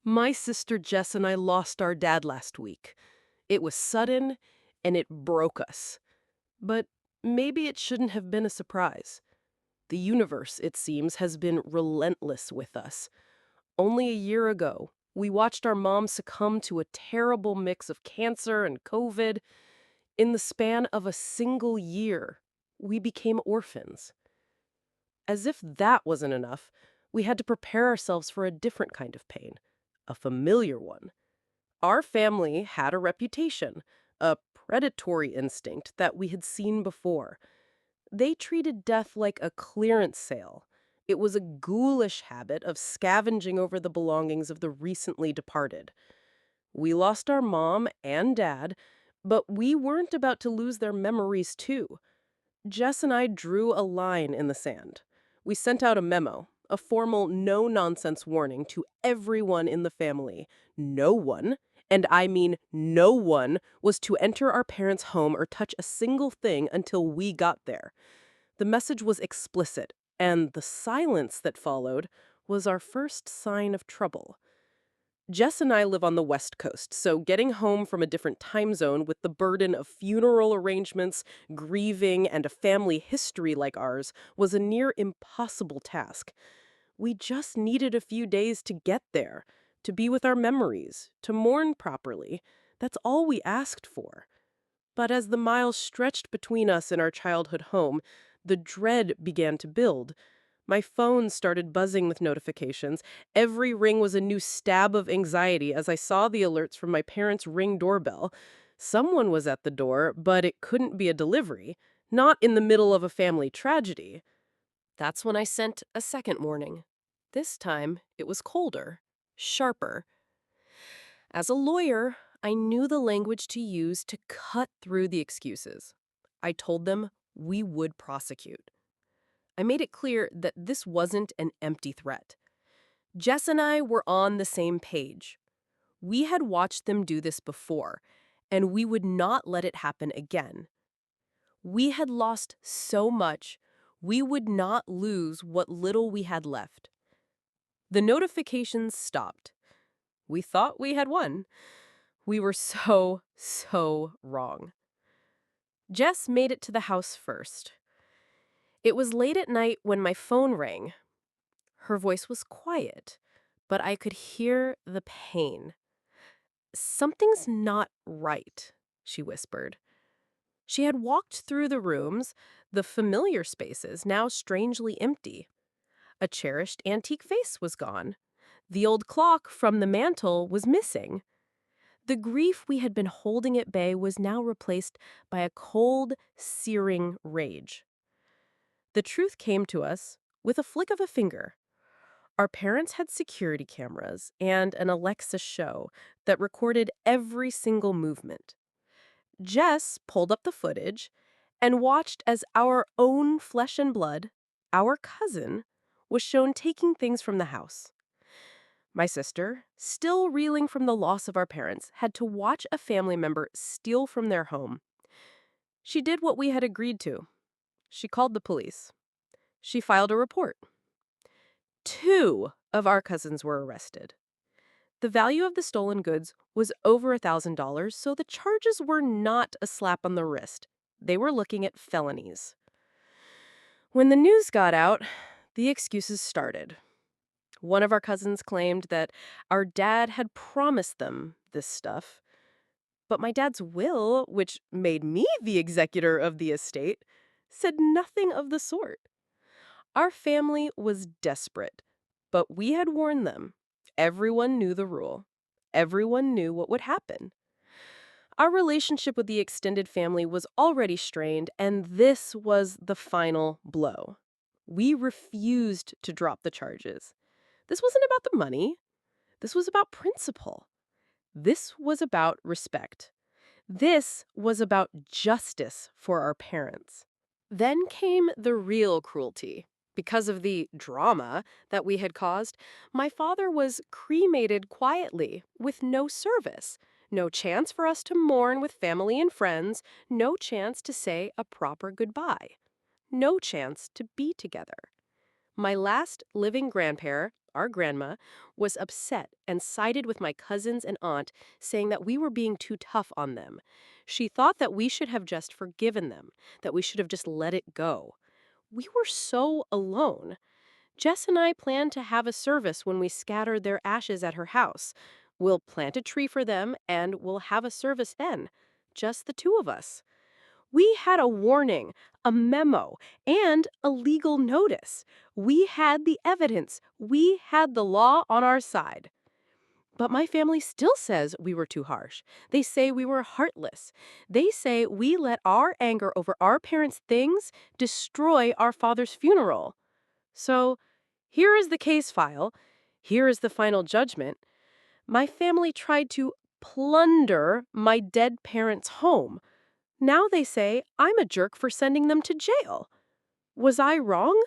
My sister Jess and I lost our dad last week. It was sudden, and it broke us. But maybe it shouldn't have been a surprise. The universe, it seems, has been relentless with us. Only a year ago, we watched our mom succumb to a terrible mix of cancer and COVID. In the span of a single year, we became orphans. As if that wasn't enough, we had to prepare ourselves for a different kind of pain, a familiar one. Our family had a reputation, a predatory instinct that we had seen before. They treated death like a clearance sale. It was a ghoulish habit of scavenging over the belongings of the recently departed. We lost our mom and dad, but we weren't about to lose their memories too. Jess and I drew a line in the sand. We sent out a memo, a formal no-nonsense warning to everyone in the family. No one, and I mean no one, was to enter our parents' home or touch a single thing until we got there. The message was explicit, and the silence that followed was our first sign of trouble. Jess and I live on the West Coast, so getting home from a different time zone with the burden of funeral arrangements, grieving, and a family history like ours was a near impossible task. We just needed a few days to get there, to be with our memories, to mourn properly. That's all we asked for. But as the miles stretched between us and our childhood home, the dread began to build. My phone started buzzing with notifications. Every ring was a new stab of anxiety as I saw the alerts from my parents' Ring doorbell. Someone was at the door, but it couldn't be a delivery, not in the middle of a family tragedy. That's when I sent a second warning. This time, it was colder, sharper. As a lawyer, I knew the language to use to cut through the excuses. I told them we would prosecute. I made it clear that this wasn't an empty threat. Jess and I were on the same page. We had watched them do this before, and we would not let it happen again. We had lost so much, we would not lose what little we had left. The notifications stopped. We thought we had won. We were so wrong. Jess made it to the house first. It was late at night when my phone rang. Her voice was quiet, but I could hear the pain. "Something's not right," she whispered. She had walked through the rooms, the familiar spaces now strangely empty. A cherished antique vase was gone. The old clock from the mantel was missing. The grief we had been holding at bay was now replaced by a cold, searing rage. The truth came to us with a flick of a finger. Our parents had security cameras and an Alexa show that recorded every single movement. Jess pulled up the footage and watched as our own flesh and blood, our cousin, was shown taking things from the house. My sister, still reeling from the loss of our parents, had to watch a family member steal from their home. She did what we had agreed to. She called the police. She filed a report. 2 of our cousins were arrested. The value of the stolen goods was over $1,000, so the charges were not a slap on the wrist. They were looking at felonies. When the news got out, the excuses started. One of our cousins claimed that our dad had promised them this stuff. But my dad's will, which made me the executor of the estate, said nothing of the sort. Our family was desperate, but we had warned them. Everyone knew the rule. Everyone knew what would happen. Our relationship with the extended family was already strained, and this was the final blow. We refused to drop the charges. This wasn't about the money. This was about principle. This was about respect. This was about justice for our parents. Then came the real cruelty. Because of the drama that we had caused, my father was cremated quietly, with no service, no chance for us to mourn with family and friends, no chance to say a proper goodbye, no chance to be together. My last living grandparent, Our grandma was upset and sided with my cousins and aunt, saying that we were being too tough on them. She thought that we should have just forgiven them, that we should have just let it go. We were so alone. Jess and I plan to have a service when we scatter their ashes at her house. We'll plant a tree for them and we'll have a service then. Just the two of us. We had a warning, a memo, and a legal notice. We had the evidence. We had the law on our side. But my family still says we were too harsh. They say we were heartless. They say we let our anger over our parents' things destroy our father's funeral. So, here is the case file. Here is the final judgment. My family tried to plunder my dead parents' home. Now they say I'm a jerk for sending them to jail. Was I wrong?